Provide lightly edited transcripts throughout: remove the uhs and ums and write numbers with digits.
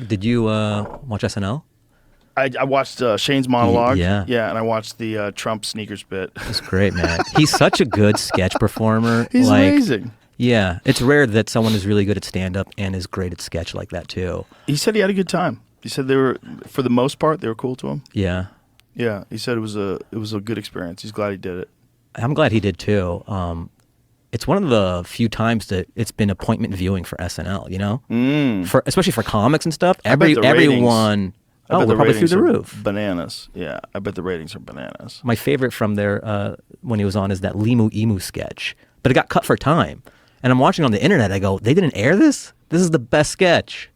Did you watch SNL? I watched Shane's monologue. Yeah. Yeah, and I watched the Trump sneakers bit. It's great, man. He's such a good sketch performer. He's amazing. Yeah, it's rare that someone is really good at stand-up and is great at sketch like that too. He said he had a good time. He said they were, for the most part, they were cool to him. Yeah. Yeah, he said it was a good experience. He's glad he did it. I'm glad he did too. It's one of the few times that it's been appointment viewing for SNL. You know, especially for comics and stuff. Everyone. Oh, we're probably through the roof. Bananas. Yeah, I bet the ratings are bananas. My favorite from there when he was on is that Limu Emu sketch, but it got cut for time. And I'm watching on the internet. I go, they didn't air this? This is the best sketch.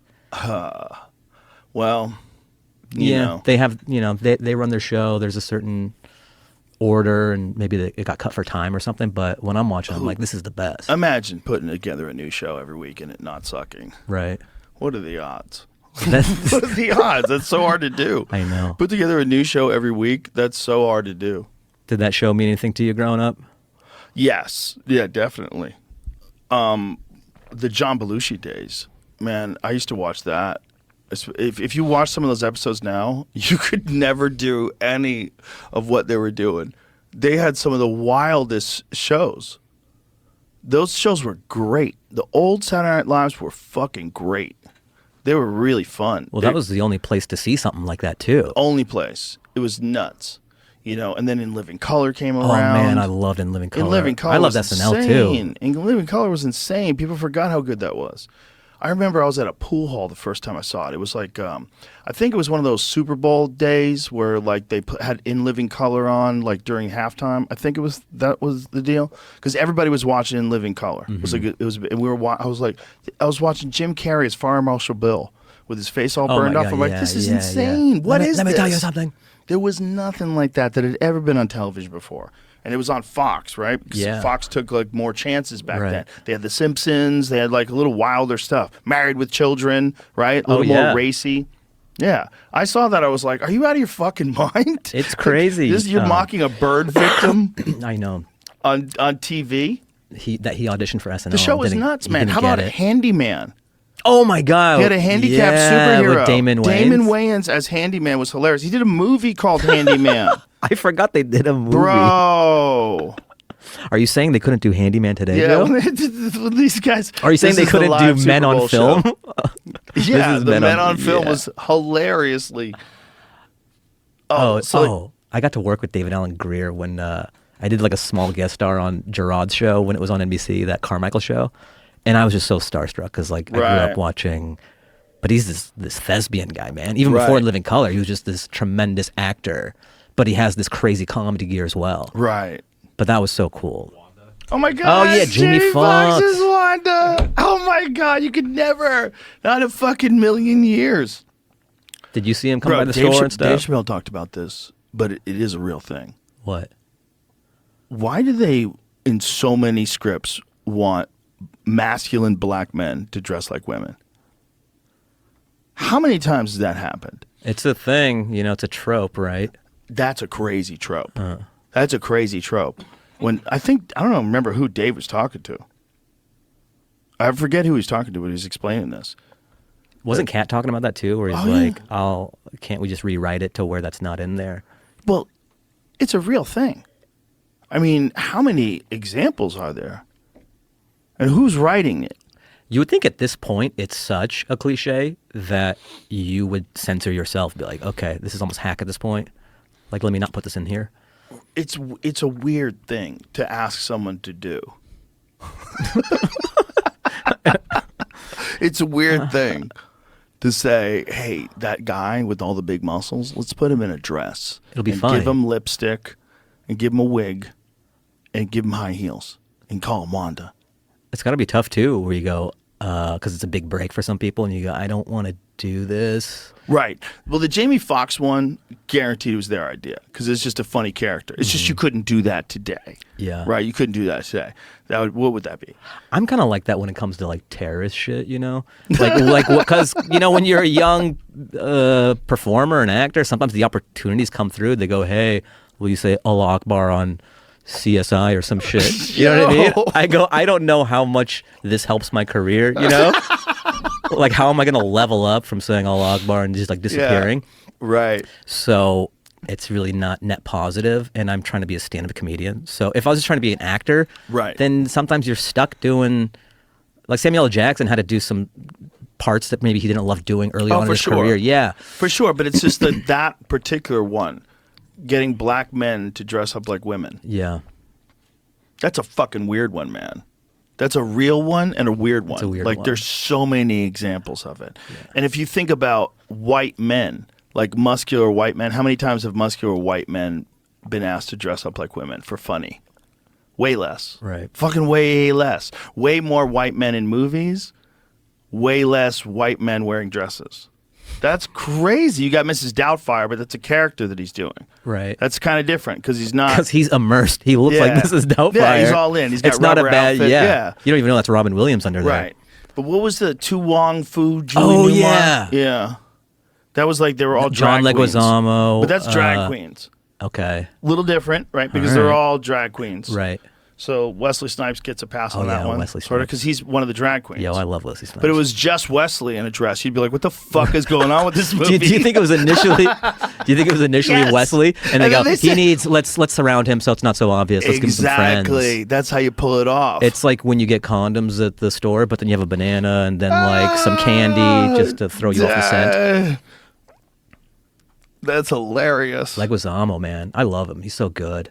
Well, you know. They have, they run their show. There's a certain order, and maybe it got cut for time or something. But when I'm watching, I'm like, this is the best. Imagine putting together a new show every week and it not sucking. Right. What are the odds? What are the odds? That's so hard to do. I know. Put together a new show every week. That's so hard to do. Did that show mean anything to you growing up? Yes. Yeah, definitely. The John Belushi days, man, I used to watch that. If you watch some of those episodes now, you could never do any of what they were doing. They had some of the wildest shows. Those shows were great. The old Saturday Night Lives were fucking great. They were really fun. Well, that was the only place to see something like that, too. Only place. It was nuts. And then In Living Color came around. Oh, man, I loved In Living Color. In Living Color I loved was SNL, insane. too. In Living Color was insane. People forgot how good that was. I remember I was at a pool hall the first time I saw it. It was like, I think it was one of those Super Bowl days where like they had In Living Color on like during halftime. I think that was the deal because everybody was watching In Living Color. It was like I was watching Jim Carrey as Fire Marshal Bill with his face all burned off. I'm like, this is insane. Yeah. What is this? Let me tell you something. There was nothing like that had ever been on television before. And it was on Fox, right? Because Fox took like more chances back then. They had The Simpsons. They had like a little wilder stuff. Married with Children, right? A little more racy. Yeah. I saw that. I was like, are you out of your fucking mind? It's crazy. You're mocking a bird victim. I know. On TV. He auditioned for SNL. The show was nuts, man. How about Handyman? Oh my God. He had a handicapped superhero. With Damon Wayans. Damon Wayans as Handyman was hilarious. He did a movie called Handyman. I forgot they did a movie. Bro. Are you saying they couldn't do Handyman today, Joe? These guys. Are you saying they couldn't do Men on Film? Yeah, the Men on Film was hilariously. I got to work with David Alan Grier when I did like a small guest star on Gerard's show when it was on NBC, that Carmichael show. And I was just so starstruck because like I grew up watching, but he's this thespian guy, man. Even before In Living Color, he was just this tremendous actor, but he has this crazy comedy gear as well. Right. But that was so cool. Oh my God. Oh yeah, Jamie Foxx is Wanda. Oh my God, you could never, not a fucking million years. Did you see him come by the store and stuff? Dave Chappelle talked about this, but it is a real thing. What? Why do they, in so many scripts, want masculine black men to dress like women? How many times has that happened? It's a thing, it's a trope, right? That's a crazy trope. That's a crazy trope. I don't remember who Dave was talking to. I forget who he was talking to when he was explaining this. Wasn't Kat talking about that too? Where he's can't we just rewrite it to where that's not in there? Well, it's a real thing. I mean, how many examples are there? And who's writing it? You would think at this point it's such a cliche that you would censor yourself, be like, okay, this is almost hack at this point. Like, let me not put this in here. It's a weird thing to ask someone to do. It's a weird thing to say, hey, that guy with all the big muscles, let's put him in a dress. It'll be fine. Give him lipstick and give him a wig and give him high heels and call him Wanda. It's got to be tough, too, where you go, because it's a big break for some people, and you go, I don't want to do this. Right. Well, the Jamie Foxx one, guaranteed was their idea, because it's just a funny character. It's just you couldn't do that today. Yeah. Right? You couldn't do that today. What would that be? I'm kind of like that when it comes to, like, terrorist shit, Like, because, when you're a young performer and actor, sometimes the opportunities come through. They go, hey, will you say Allah Akbar on CSI or some shit? You know what I mean? I go, I don't know how much this helps my career, Like, how am I going to level up from saying Allah Akbar and just like disappearing? Right. So it's really not net positive, and I'm trying to be a stand-up comedian. So if I was just trying to be an actor, Right. then sometimes you're stuck doing, like Samuel L. Jackson had to do some parts that maybe he didn't love doing early on in his career. Yeah. For sure, but it's just that particular one, getting black men to dress up like women. Yeah. That's a fucking weird one, man. That's a real one and a weird one. It's a weird like one. there's so many examples of it. Yeah. And if you think about white men, like muscular white men, how many times have muscular white men been asked to dress up like women for funny? Way less. Right. Fucking way less. Way more white men in movies, way less white men wearing dresses. That's crazy. You got Mrs. Doubtfire, but that's a character that he's doing. Right. That's kind of different because he's not. Because he's immersed. He looks like Mrs. Doubtfire. Yeah, he's all in. He's got it's not a rubber bad. outfit. Yeah. You don't even know that's Robin Williams under there. Right. But what was the Tu Wong Fu? Julie Oh, Newmar? yeah. Yeah. That was like they were all John drag queens. Leguizamo. But that's drag queens. Okay. Little different, right? Because they're all drag queens. Right. So Wesley Snipes gets a pass on that one. Wesley sort of, Snipes. because he's one of the drag queens. Yo, I love Wesley Snipes. But it was just Wesley in a dress. You'd be like, "What the fuck is going on with this movie?" Do you think it was initially? Yes. Wesley? And they then go, they he said- needs. Let's surround him so it's not so obvious. Let's give him some friends. Exactly. That's how you pull it off. It's like when you get condoms at the store, but then you have a banana and then like some candy just to throw you off the scent. That's hilarious. Leguizamo, man, I love him. He's so good.